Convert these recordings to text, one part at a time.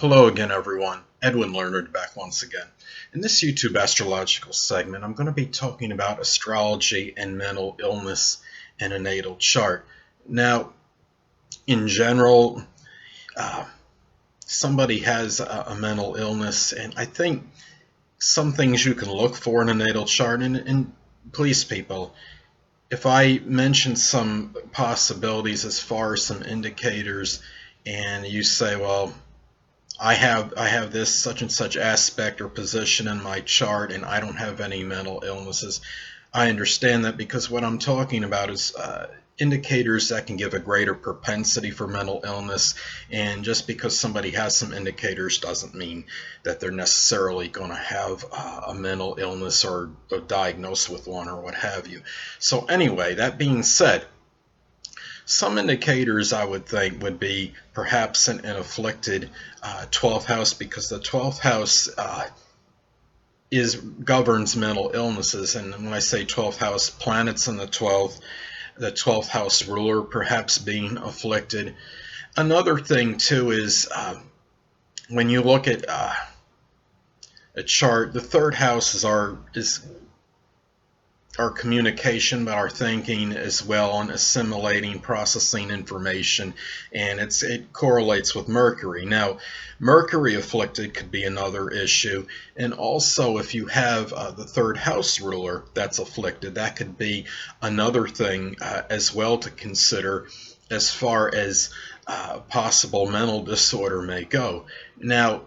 Hello again, everyone. Edwin Learnard back once again. In this YouTube astrological segment, I'm going to be talking about astrology and mental illness in a natal chart. Now, in general, uh, somebody has a mental illness, and I think some things you can look for in a natal chart. And please, people, if I mention some possibilities as far as some indicators, and you say, well, I have this such and such aspect or position in my chart and I don't have any mental illnesses. I understand that, because what I'm talking about is indicators that can give a greater propensity for mental illness, and just because somebody has some indicators doesn't mean that they're necessarily going to have a mental illness or diagnosed with one or what have you. So anyway, that being said, some indicators I would think would be perhaps an afflicted 12th house, because the 12th house governs mental illnesses. And when I say 12th house, planets in the 12th house ruler perhaps being afflicted. Another thing too is when you look at a chart, the third house is our communication, but our thinking as well, on assimilating, processing information, and it correlates with Mercury. Now, Mercury afflicted could be another issue, and also if you have the third house ruler that's afflicted, that could be another thing as well to consider as far as possible mental disorder may go. Now,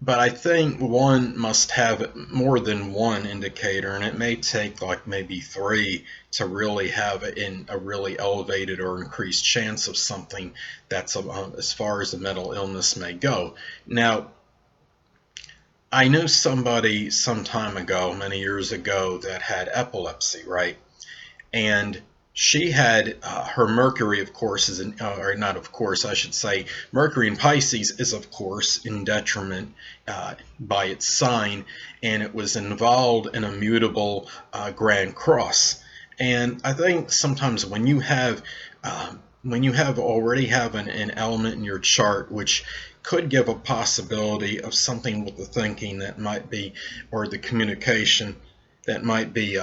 but I think one must have more than one indicator, and it may take like maybe three to really have a really elevated or increased chance of something that's as far as the mental illness may go. Now, I knew somebody some time ago, many years ago, that had epilepsy, right? And she had her Mercury, of course, is or not of course, I should say, Mercury in Pisces is, of course, in detriment by its sign, and it was involved in a mutable Grand Cross. And I think sometimes when you already have an element in your chart which could give a possibility of something with the thinking that might be, or the communication that might be,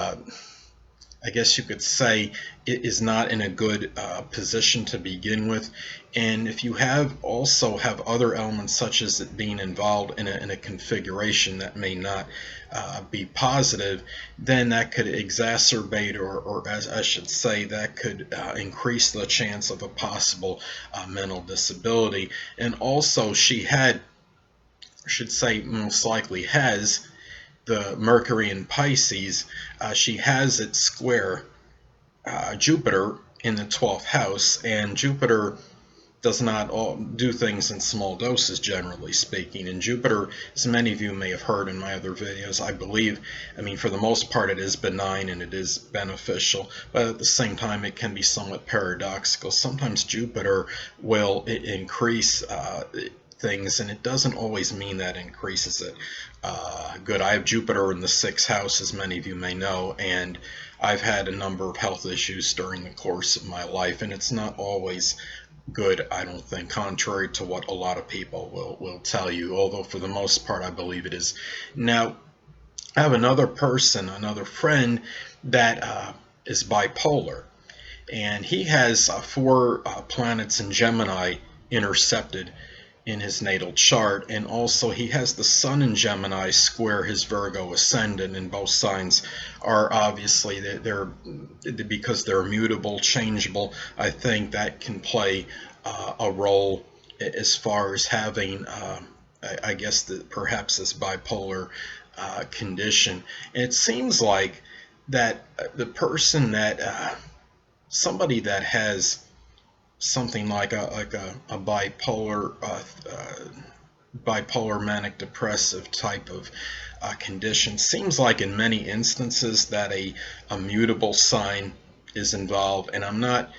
I guess you could say, it is not in a good position to begin with. And if you also have other elements, such as it being involved in a configuration that may not be positive, then that could exacerbate, or as I should say, that could increase the chance of a possible mental disability. And also, she had, I should say, most likely has, the Mercury in Pisces. She has it square Jupiter in the 12th house, and Jupiter does not do things in small doses, generally speaking. And Jupiter, as many of you may have heard in my other videos, I mean, for the most part, it is benign and it is beneficial, but at the same time, it can be somewhat paradoxical. Sometimes Jupiter will increase things, and it doesn't always mean that increases it good. I have Jupiter in the 6th house, as many of you may know, and I've had a number of health issues during the course of my life, and it's not always good, I don't think, contrary to what a lot of people will tell you, although for the most part I believe it is. Now, I have another friend that is bipolar, and he has 4 planets in Gemini intercepted in his natal chart, and also he has the Sun in Gemini square his Virgo ascendant, and both signs are obviously, because they're mutable, changeable. I think that can play a role as far as having, I guess, perhaps this bipolar condition. And it seems like that the person that somebody that has something like a bipolar manic-depressive type of condition, seems like in many instances that a mutable sign is involved. And I'm not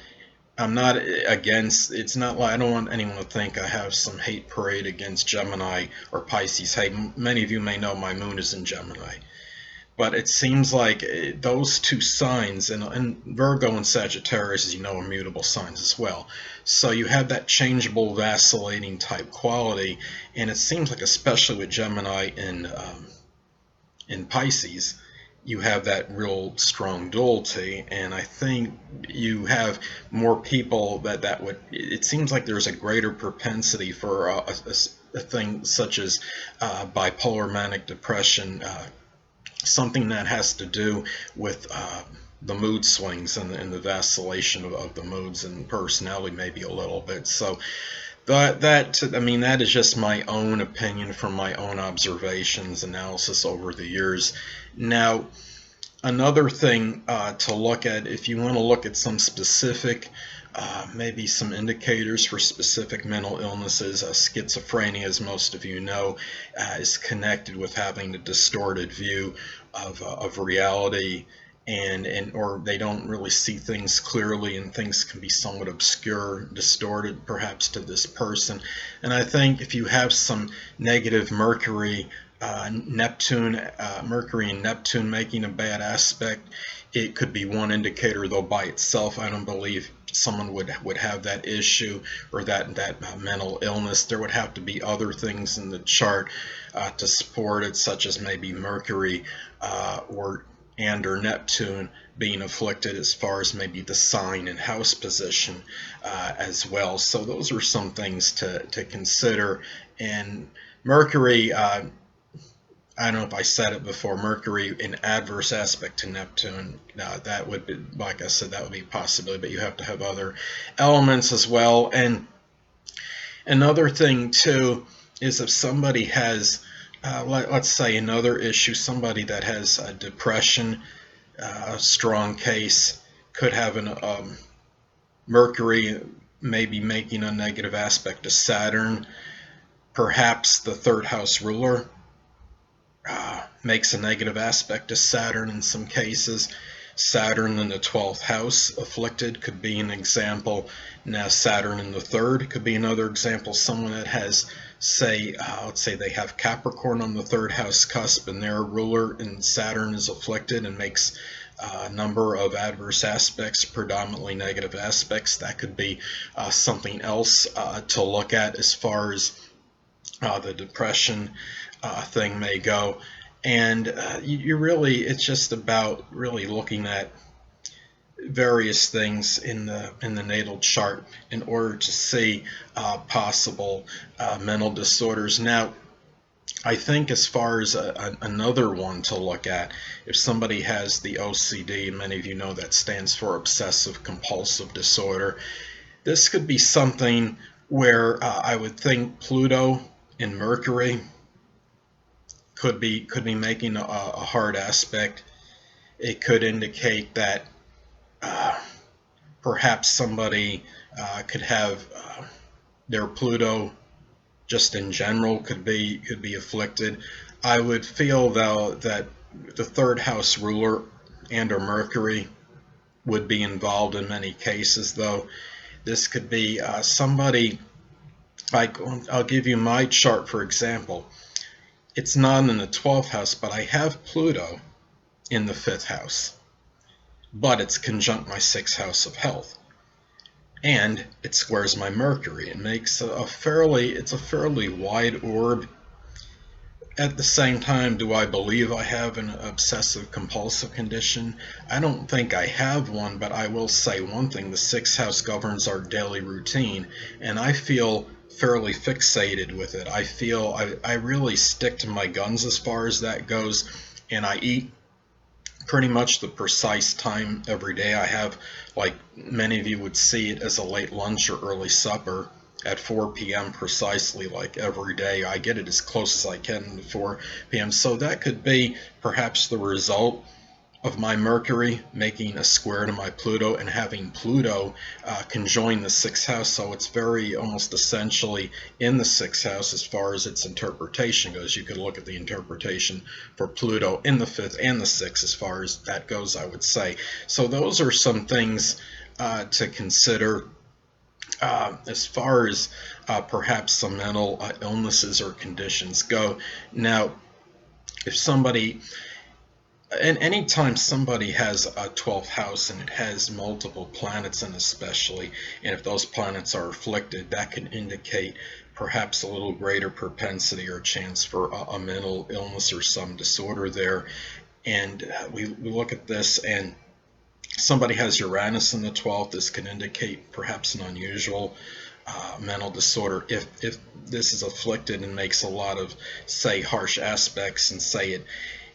against, it's not like, I don't want anyone to think I have some hate parade against Gemini or Pisces. Hey, many of you may know my moon is in Gemini. But it seems like those two signs, and Virgo and Sagittarius, as you know, are mutable signs as well. So you have that changeable, vacillating type quality, and it seems like, especially with Gemini in Pisces, you have that real strong duality. And I think you have more people that would. It seems like there's a greater propensity for a thing such as bipolar manic depression. Something that has to do with the mood swings and the vacillation of the moods and personality, maybe a little bit. So that is just my own opinion from my own observations, analysis over the years. Now, another thing to look at, if you want to look at some specific, maybe some indicators for specific mental illnesses, schizophrenia, as most of you know, is connected with having a distorted view of reality, and or they don't really see things clearly, and things can be somewhat obscure, distorted perhaps to this person. And I think if you have some negative Mercury and Neptune making a bad aspect, it could be one indicator, though by itself I don't believe someone would have that issue or that mental illness. There would have to be other things in the chart to support it, such as maybe Mercury or Neptune being afflicted, as far as maybe the sign and house position as well. So those are some things to consider. And Mercury, I don't know if I said it before, Mercury in adverse aspect to Neptune, that would be, like I said, that would be a possibility, but you have to have other elements as well. And another thing too is if somebody has, let's say another issue, somebody that has depression, a strong case, could have an Mercury maybe making a negative aspect to Saturn, perhaps the third house ruler makes a negative aspect to Saturn in some cases. Saturn in the 12th house afflicted could be an example. Now Saturn in the third could be another example. Someone that has, say, let's say they have Capricorn on the third house cusp and their ruler and Saturn is afflicted and makes a number of adverse aspects, predominantly negative aspects. That could be something else to look at as far as the depression thing may go. And you really, it's just about really looking at various things in the natal chart in order to see possible mental disorders. Now, I think as far as another one to look at, if somebody has the OCD, and many of you know that stands for obsessive compulsive disorder, this could be something where I would think Pluto and Mercury could be making a hard aspect. It could indicate that perhaps somebody could have their Pluto just in general could be afflicted. I would feel though that the third house ruler and or Mercury would be involved in many cases, though. This could be somebody, like, I'll give you my chart for example. It's not in the 12th house, but I have Pluto in the 5th house. But it's conjunct my 6th house of health. And it squares my Mercury. It makes it's a fairly wide orb. At the same time, do I believe I have an obsessive compulsive condition? I don't think I have one, but I will say one thing. The 6th house governs our daily routine, and I feel fairly fixated with it. I feel I really stick to my guns as far as that goes, and I eat pretty much the precise time every day. I have, like many of you would see it, as a late lunch or early supper at 4 p.m. precisely, like every day. I get it as close as I can to 4 p.m. So that could be perhaps the result of my Mercury making a square to my Pluto and having Pluto conjoin the 6th house. So it's very almost essentially in the 6th house as far as its interpretation goes. You could look at the interpretation for Pluto in the 5th and the 6th as far as that goes, I would say. So those are some things to consider as far as perhaps some mental illnesses or conditions go. Now, if somebody And anytime somebody has a 12th house and it has multiple planets in, especially, and if those planets are afflicted, that can indicate perhaps a little greater propensity or chance for a mental illness or some disorder there. And we look at this, and somebody has Uranus in the 12th. This can indicate perhaps an unusual mental disorder if this is afflicted and makes a lot of, say, harsh aspects, and say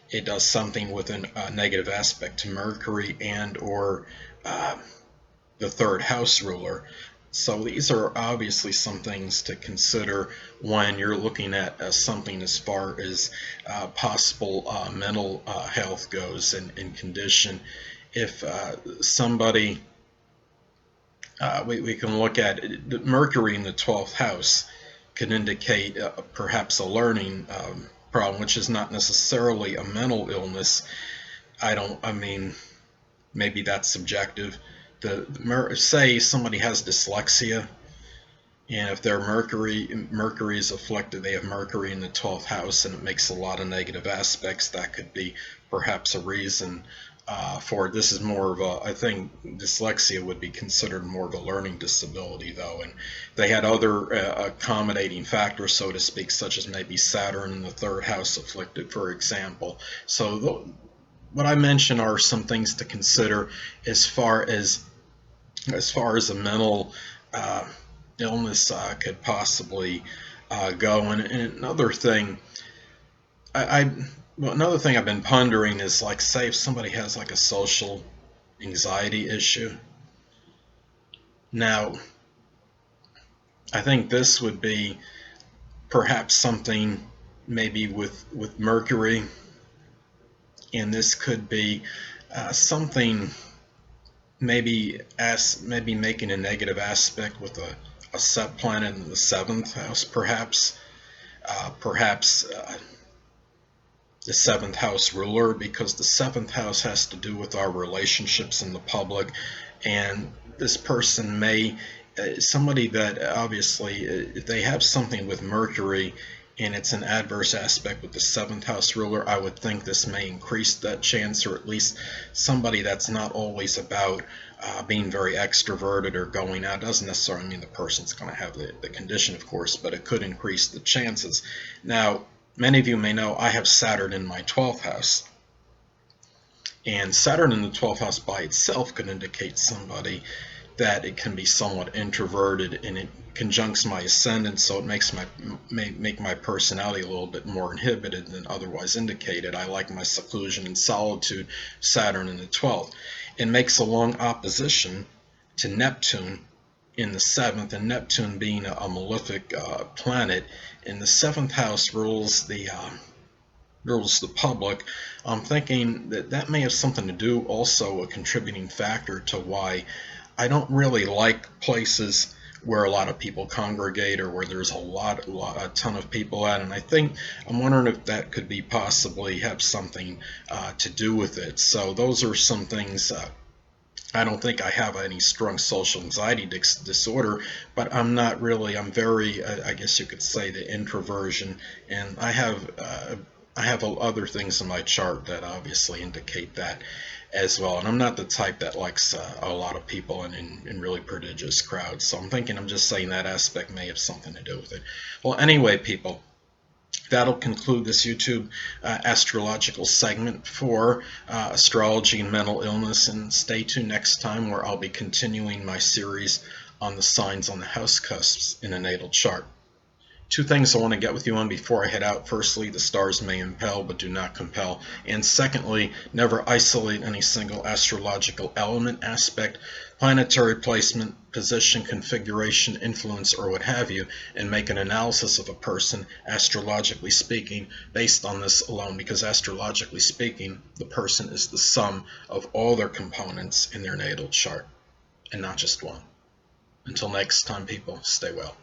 it does something with a negative aspect to Mercury and or the third house ruler. So these are obviously some things to consider when you're looking at something as far as possible mental health goes and condition. If somebody, we can look at Mercury in the 12th house can indicate perhaps a learning problem, which is not necessarily a mental illness. I mean, maybe that's subjective. Say somebody has dyslexia, and if their Mercury is afflicted, they have Mercury in the 12th house, and it makes a lot of negative aspects. That could be perhaps a reason for it. This is more of a, I think dyslexia would be considered more of a learning disability, though, and they had other accommodating factors, so to speak, such as maybe Saturn in the third house afflicted, for example. So what I mentioned are some things to consider as far as a mental illness could possibly go. And another thing, another thing I've been pondering is, like, say if somebody has like a social anxiety issue. Now, I think this would be perhaps something maybe with Mercury, and this could be something maybe making a negative aspect with a subplanet in the 7th house, perhaps the 7th house ruler, because the 7th house has to do with our relationships in the public, and this person may somebody that obviously if they have something with Mercury and it's an adverse aspect with the 7th house ruler, I would think this may increase that chance, or at least somebody that's not always about being very extroverted or going out. Doesn't necessarily mean the person's going to have the condition, of course, but it could increase the chances. Now, many of you may know I have Saturn in my 12th house, and Saturn in the 12th house by itself could indicate somebody that it can be somewhat introverted, and it conjuncts my ascendant, so it make my personality a little bit more inhibited than otherwise indicated. I like my seclusion and solitude, Saturn in the 12th. It makes a long opposition to Neptune in the 7th, and Neptune being a malefic planet, and the 7th house rules the public. I'm thinking that may have something to do, also a contributing factor to why I don't really like places where a lot of people congregate, or where there's a ton of people at, and I'm wondering if that could be possibly have something to do with it. So those are some things. I don't think I have any strong social anxiety disorder, but I'm very, I guess you could say, the introversion, and I have other things in my chart that obviously indicate that as well. And I'm not the type that likes a lot of people in really prodigious crowds. So I'm just saying that aspect may have something to do with it. Well, anyway, people, that'll conclude this YouTube astrological segment for astrology and mental illness. And stay tuned next time, where I'll be continuing my series on the signs on the house cusps in a natal chart. Two things I want to get with you on before I head out. Firstly, the stars may impel but do not compel. And secondly, never isolate any single astrological element, aspect, planetary placement, position, configuration, influence, or what have you, and make an analysis of a person, astrologically speaking, based on this alone, because astrologically speaking, the person is the sum of all their components in their natal chart, and not just one. Until next time, people, stay well.